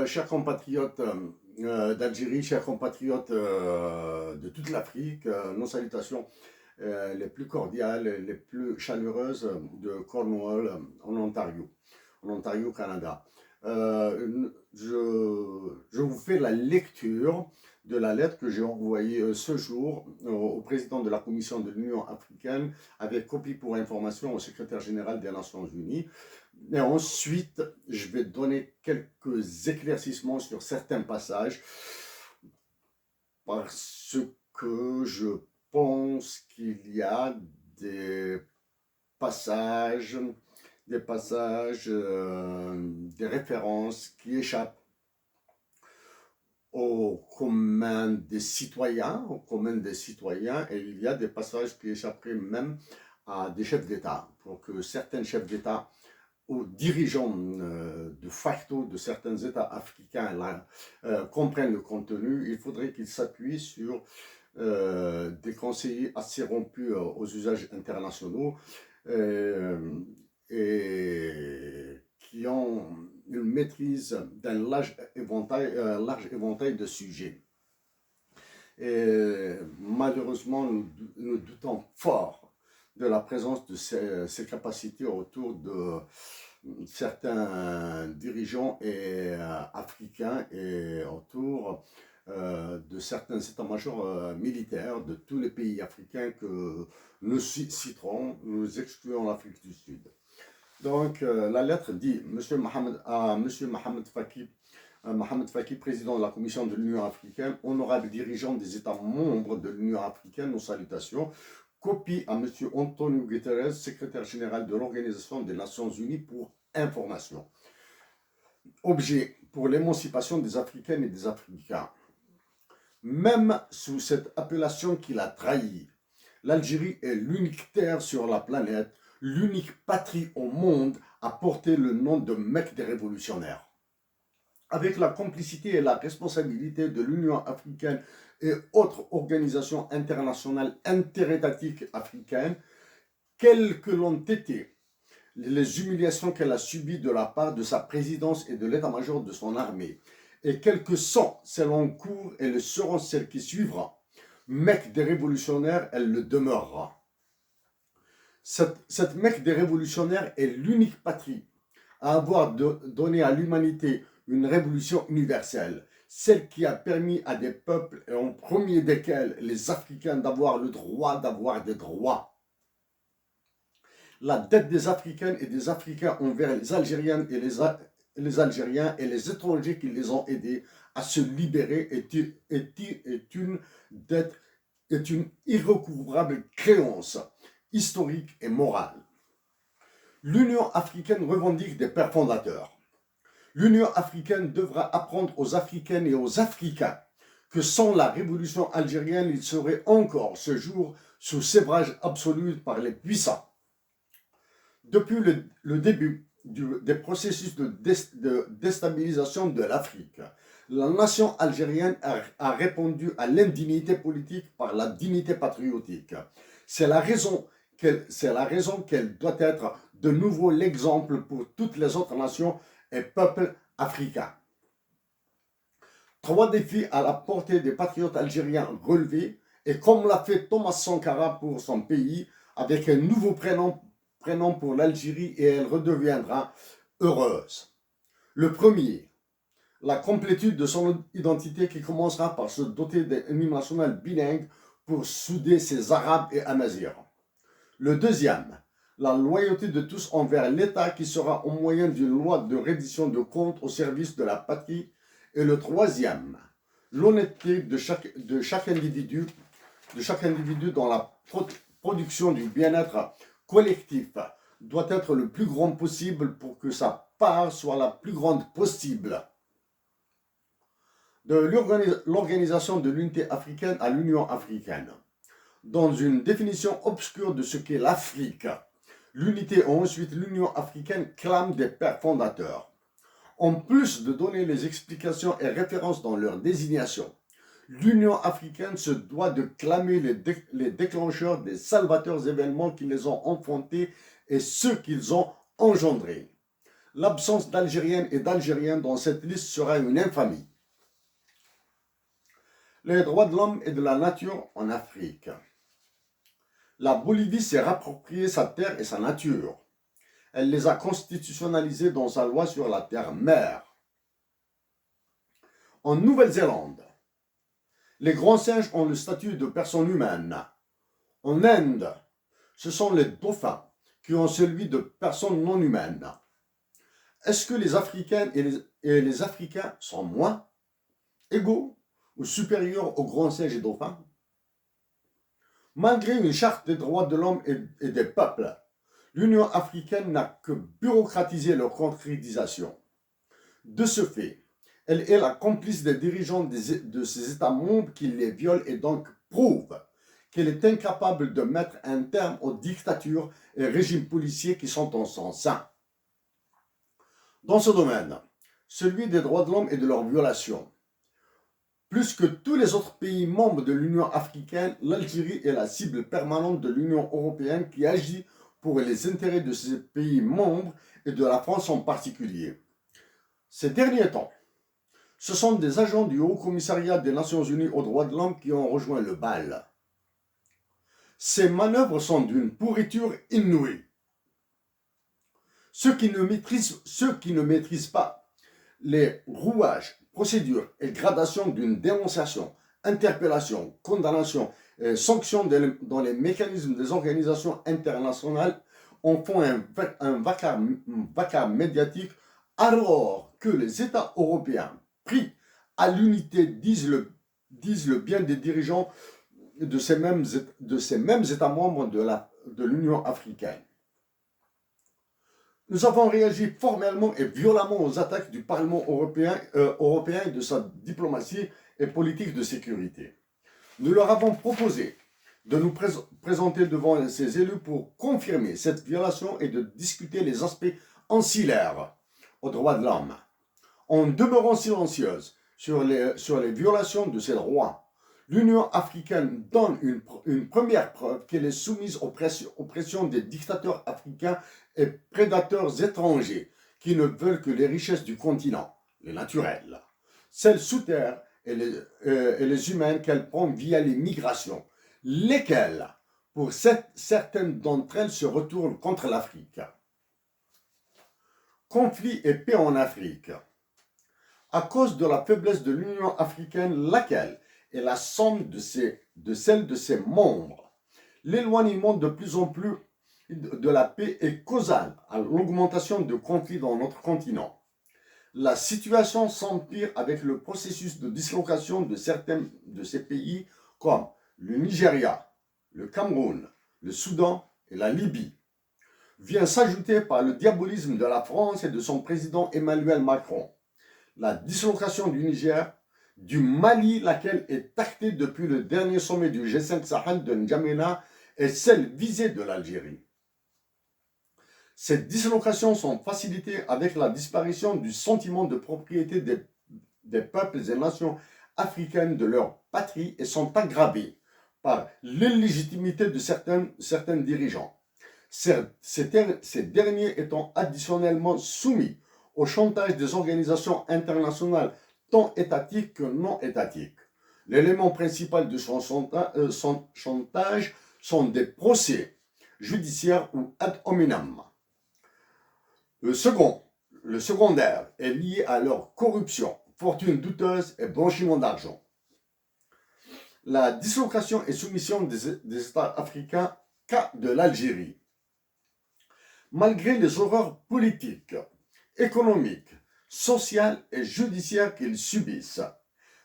chers compatriotes d'Algérie, chers compatriotes de toute l'Afrique, nos salutations les plus cordiales, les plus chaleureuses de Cornwall en Ontario, Canada. Je vous fais la lecture de la lettre que j'ai envoyée ce jour au président de la Commission de l'Union africaine avec copie pour information au secrétaire général des Nations Unies. Et ensuite, je vais donner quelques éclaircissements sur certains passages parce que je pense qu'il y a des passages, des références qui échappent au commun des citoyens, et il y a des passages qui échapperaient même à des chefs d'État, pour que certains chefs d'État aux dirigeants de facto de certains États africains comprennent le contenu, il faudrait qu'ils s'appuient sur des conseillers assez rompus aux usages internationaux et qui ont une maîtrise d'un large éventail de sujets. Et malheureusement, nous doutons fort de la présence de ces capacités autour de certains dirigeants africains et autour de certains états-majors militaires de tous les pays africains que nous citerons, nous excluons l'Afrique du Sud. Donc la lettre dit à M. Mohamed Faki, président de la Commission de l'Union africaine, honorable dirigeant des États membres de l'Union africaine, nos salutations. Copie à M. Antonio Guterres, secrétaire général de l'Organisation des Nations Unies pour information. Objet pour l'émancipation des Africaines et des Africains. Même sous cette appellation qu'il a trahie, l'Algérie est l'unique terre sur la planète, l'unique patrie au monde à porter le nom de Mecque des révolutionnaires. Avec la complicité et la responsabilité de l'Union africaine et autres organisations internationales interétatiques africaines, quelles que l'ont été les humiliations qu'elle a subies de la part de sa présidence et de l'état-major de son armée, et quelles que sont celles en cours et le seront celles qui suivront, Mecque des révolutionnaires, elle le demeurera. Cette Mecque des révolutionnaires est l'unique patrie à avoir donné à l'humanité une révolution universelle, celle qui a permis à des peuples, et en premier desquels les Africains, d'avoir le droit d'avoir des droits. La dette des Africaines et des Africains envers les Algériennes et les Algériens et les étrangers qui les ont aidés à se libérer est une dette, est une irrecouvrable créance historique et morale. L'Union africaine revendique des pères fondateurs. L'Union africaine devra apprendre aux Africaines et aux Africains que sans la révolution algérienne, ils seraient encore ce jour sous sévrage absolu par les puissants. Depuis le début des processus de déstabilisation de l'Afrique, la nation algérienne a répondu à l'indignité politique par la dignité patriotique. C'est la raison qu'elle doit être de nouveau l'exemple pour toutes les autres nations et peuples africains. 3 défis à la portée des patriotes algériens relevés, et comme l'a fait Thomas Sankara pour son pays, avec un nouveau prénom pour l'Algérie, et elle redeviendra heureuse. Le premier, la complétude de son identité qui commencera par se doter d'un hymne national bilingue pour souder ses Arabes et Amazirs. Le deuxième, la loyauté de tous envers l'État qui sera au moyen d'une loi de reddition de comptes au service de la patrie. Et le troisième, l'honnêteté de chaque individu dans la production du bien-être collectif doit être le plus grand possible pour que sa part soit la plus grande possible. De l'Organisation de l'Unité africaine à l'Union africaine. Dans une définition obscure de ce qu'est l'Afrique, l'unité et ensuite l'Union africaine clament des pères fondateurs. En plus de donner les explications et références dans leur désignation, l'Union africaine se doit de clamer les déclencheurs des salvateurs événements qui les ont enfantés et ceux qu'ils ont engendrés. L'absence d'Algériennes et d'Algériens dans cette liste sera une infamie. Les droits de l'homme et de la nature en Afrique. La Bolivie s'est rapproprié sa terre et sa nature. Elle les a constitutionnalisés dans sa loi sur la terre-mère. En Nouvelle-Zélande, les grands singes ont le statut de personnes humaines. En Inde, ce sont les dauphins qui ont celui de personnes non humaines. Est-ce que les Africaines et les Africains sont moins égaux ou supérieurs aux grands singes et dauphins? Malgré une charte des droits de l'homme et des peuples, l'Union africaine n'a que bureaucratisé leur concrétisation. De ce fait, elle est la complice des dirigeants de ces États membres qui les violent et donc prouve qu'elle est incapable de mettre un terme aux dictatures et régimes policiers qui sont en son sein. Dans ce domaine, celui des droits de l'homme et de leurs violations, plus que tous les autres pays membres de l'Union africaine, l'Algérie est la cible permanente de l'Union européenne qui agit pour les intérêts de ces pays membres et de la France en particulier. Ces derniers temps, ce sont des agents du Haut Commissariat des Nations Unies aux droits de l'homme qui ont rejoint le bal. Ces manœuvres sont d'une pourriture inouïe. Ceux qui ne maîtrisent pas les rouages, procédures et gradations d'une dénonciation, interpellation, condamnation et sanction dans les mécanismes des organisations internationales en font un vacarme médiatique alors que les États européens pris à l'unité disent le bien des dirigeants de ces mêmes États membres de l'Union africaine. Nous avons réagi formellement et violemment aux attaques du Parlement européen et de sa diplomatie et politique de sécurité. Nous leur avons proposé de nous présenter devant ces élus pour confirmer cette violation et de discuter les aspects ancillaires aux droits de l'homme. En demeurant silencieuse sur les violations de ces droits, l'Union africaine donne une première preuve qu'elle est soumise aux pressions des dictateurs africains et prédateurs étrangers qui ne veulent que les richesses du continent, les naturelles, celles sous terre et les humaines qu'elle prend via les migrations, lesquelles, pour certaines d'entre elles, se retournent contre l'Afrique. Conflit et paix en Afrique. À cause de la faiblesse de l'Union africaine, laquelle est la somme de celle de ses membres, l'éloignement de plus en plus de la paix est causal à l'augmentation de conflits dans notre continent. La situation s'empire avec le processus de dislocation de certains de ces pays comme le Nigeria, le Cameroun, le Soudan et la Libye. Vient s'ajouter par le diabolisme de la France et de son président Emmanuel Macron. La dislocation du Niger, du Mali, laquelle est actée depuis le dernier sommet du G5 Sahel de N'Djamena, et celle visée de l'Algérie. Ces dislocations sont facilitées avec la disparition du sentiment de propriété des peuples et nations africaines de leur patrie et sont aggravées par l'illégitimité de certains dirigeants. Ces derniers étant additionnellement soumis au chantage des organisations internationales tant étatiques que non étatiques. L'élément principal de son chantage sont des procès judiciaires ou ad hominem. Le secondaire, est lié à leur corruption, fortune douteuse et blanchiment d'argent. La dislocation et soumission des États africains, cas de l'Algérie. Malgré les horreurs politiques, économiques, sociales et judiciaires qu'ils subissent,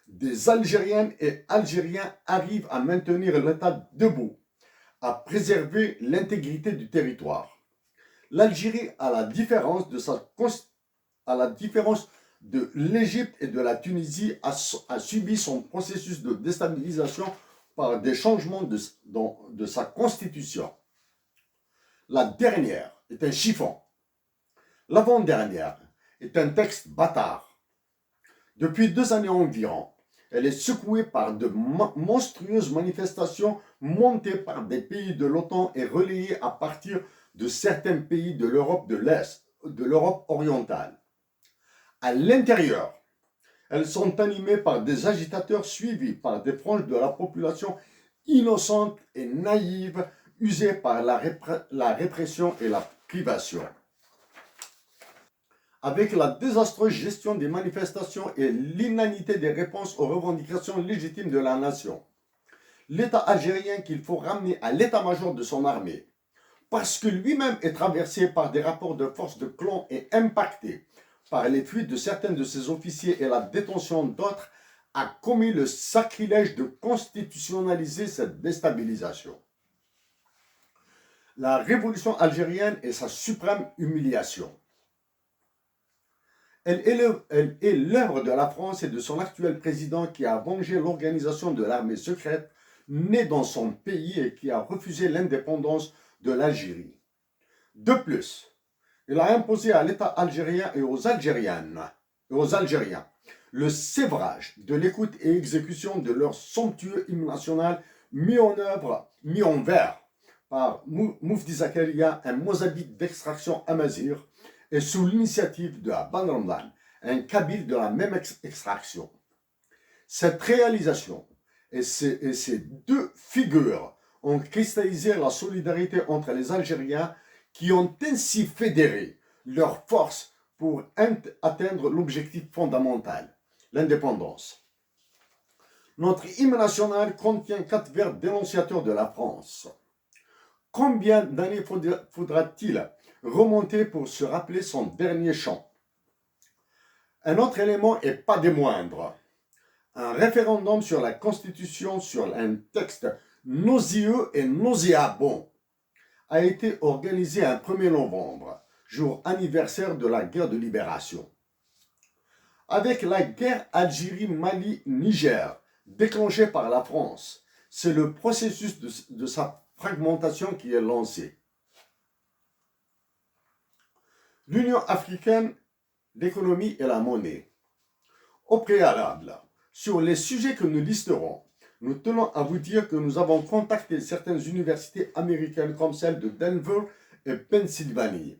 des Algériennes et Algériens arrivent à maintenir l'État debout, à préserver l'intégrité du territoire. L'Algérie, à la différence de l'Égypte et de la Tunisie, a subi son processus de déstabilisation par des changements de sa constitution. La dernière est un chiffon. L'avant-dernière est un texte bâtard. Depuis 2 années environ, elle est secouée par de monstrueuses manifestations montées par des pays de l'OTAN et relayées à partir de certains pays de l'Europe de l'Est, de l'Europe orientale. À l'intérieur, elles sont animées par des agitateurs suivis par des franges de la population innocente et naïve, usée par la répression et la privation. Avec la désastreuse gestion des manifestations et l'inanité des réponses aux revendications légitimes de la nation, l'État algérien qu'il faut ramener à l'état-major de son armée, parce que lui-même est traversé par des rapports de force de clan et impacté par les fuites de certains de ses officiers et la détention d'autres, a commis le sacrilège de constitutionnaliser cette déstabilisation. La révolution algérienne est sa suprême humiliation. Elle est l'œuvre de la France et de son actuel président qui a vengé l'organisation de l'armée secrète née dans son pays et qui a refusé l'indépendance de l'Algérie. De plus, il a imposé à l'État algérien et aux Algériens le sévrage de l'écoute et exécution de leur somptueux hymne national mis en vers par Moufdi Zakaria, un mozabite d'extraction amazigh, et sous l'initiative de Ban Ramdan, un kabyle de la même extraction. Cette réalisation et ces deux figures ont cristallisé la solidarité entre les Algériens qui ont ainsi fédéré leurs forces pour atteindre l'objectif fondamental, l'indépendance. Notre hymne national contient 4 vers dénonciateurs de la France. Combien d'années faudra-t-il remonter pour se rappeler son dernier chant? Un autre élément, et pas des moindres, un référendum sur la Constitution sur un texte nauséeux et nauséabond a été organisé un 1er novembre, jour anniversaire de la guerre de libération. Avec la guerre Algérie-Mali-Niger déclenchée par la France, c'est le processus de sa fragmentation qui est lancé. L'Union africaine, l'économie et la monnaie. Au préalable, sur les sujets que nous listerons, nous tenons à vous dire que nous avons contacté certaines universités américaines comme celle de Denver et Pennsylvanie,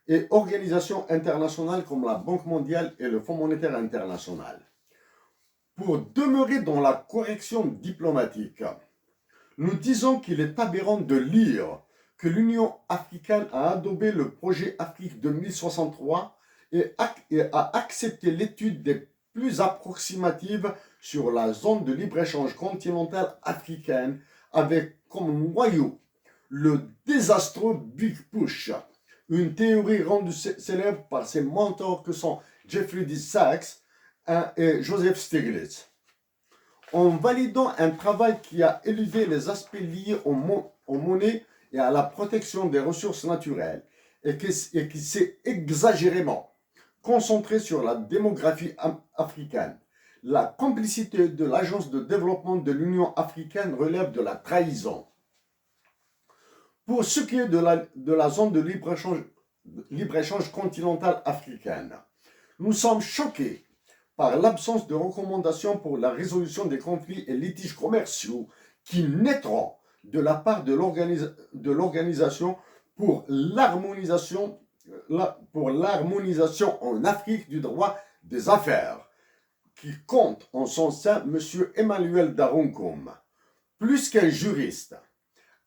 et organisations internationales comme la Banque mondiale et le Fonds monétaire international. Pour demeurer dans la correction diplomatique, nous disons qu'il est aberrant de lire que l'Union africaine a adopté le projet Afrique 2063 et a accepté l'étude des plus approximative sur la zone de libre-échange continentale africaine avec comme noyau le désastreux Big Push, une théorie rendue célèbre par ses mentors que sont Jeffrey D. Sachs et Joseph Stiglitz. En validant un travail qui a éludé les aspects liés aux monnaies et à la protection des ressources naturelles et qui s'est exagérément concentré sur la démographie africaine. La complicité de l'Agence de développement de l'Union africaine relève de la trahison. Pour ce qui est de la zone de libre-échange continentale africaine, nous sommes choqués par l'absence de recommandations pour la résolution des conflits et litiges commerciaux qui naîtront de la part de l'organisation pour l'harmonisation en Afrique du droit des affaires, qui compte en son sein M. Emmanuel Daronkom, plus qu'un juriste,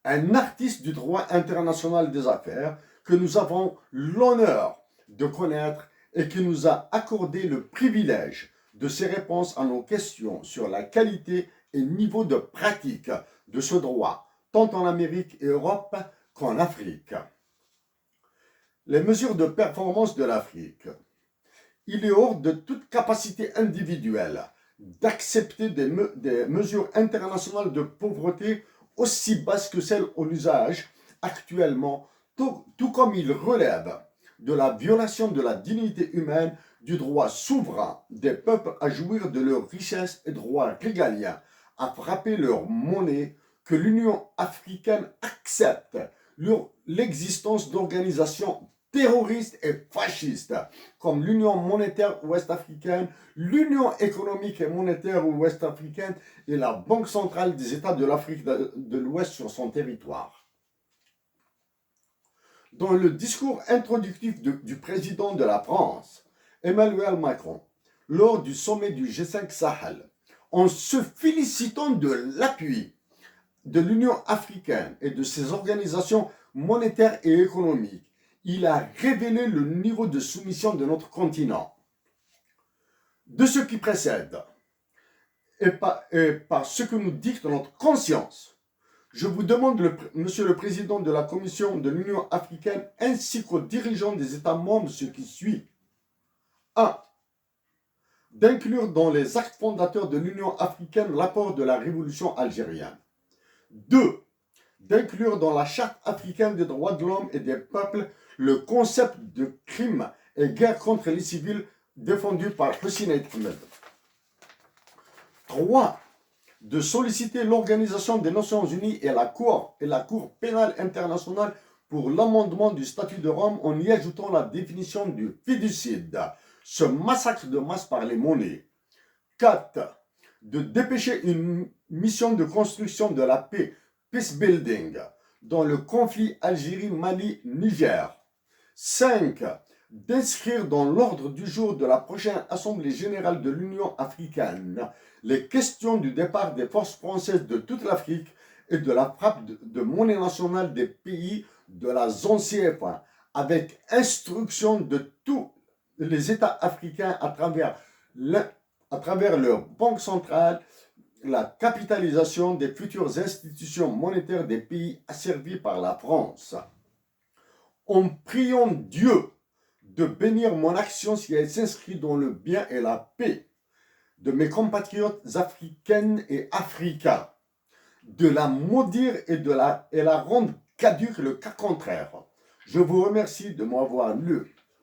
un artiste du droit international des affaires que nous avons l'honneur de connaître et qui nous a accordé le privilège de ses réponses à nos questions sur la qualité et niveau de pratique de ce droit, tant en Amérique et Europe qu'en Afrique. Les mesures de performance de l'Afrique. Il est hors de toute capacité individuelle d'accepter des mesures internationales de pauvreté aussi basses que celles en usage actuellement, tout comme il relève de la violation de la dignité humaine, du droit souverain des peuples à jouir de leurs richesses et droits régaliens, à frapper leur monnaie, que l'Union africaine accepte l'existence d'organisations terroristes et fascistes comme l'Union monétaire ouest-africaine, l'Union économique et monétaire ouest-africaine et la Banque centrale des États de l'Afrique de l'Ouest sur son territoire. Dans le discours introductif du président de la France, Emmanuel Macron, lors du sommet du G5 Sahel, en se félicitant de l'appui de l'Union africaine et de ses organisations monétaires et économiques, il a révélé le niveau de soumission de notre continent. De ce qui précède et par ce que nous dicte notre conscience, je vous demande, Monsieur le Président de la Commission de l'Union africaine ainsi qu'aux dirigeants des États membres ce qui suit. 1. D'inclure dans les actes fondateurs de l'Union africaine l'apport de la révolution algérienne. 2. D'inclure dans la Charte africaine des droits de l'homme et des peuples le concept de crime et guerre contre les civils défendu par Hussein Ahmed. 3. De solliciter l'Organisation des Nations Unies et la Cour pénale internationale pour l'amendement du statut de Rome en y ajoutant la définition du fiducide, ce massacre de masse par les monnaies. 4. De dépêcher une mission de construction de la paix, peace building, dans le conflit Algérie-Mali-Niger. 5. D'inscrire dans l'ordre du jour de la prochaine Assemblée générale de l'Union africaine les questions du départ des forces françaises de toute l'Afrique et de la frappe de monnaie nationale des pays de la zone CFA, avec instruction de tous les États africains à travers leur banque centrale, la capitalisation des futures institutions monétaires des pays asservis par la France. En priant Dieu de bénir mon action si elle s'inscrit dans le bien et la paix de mes compatriotes africaines et africains, de la maudire et la rendre caduque le cas contraire. Je vous remercie de m'avoir lu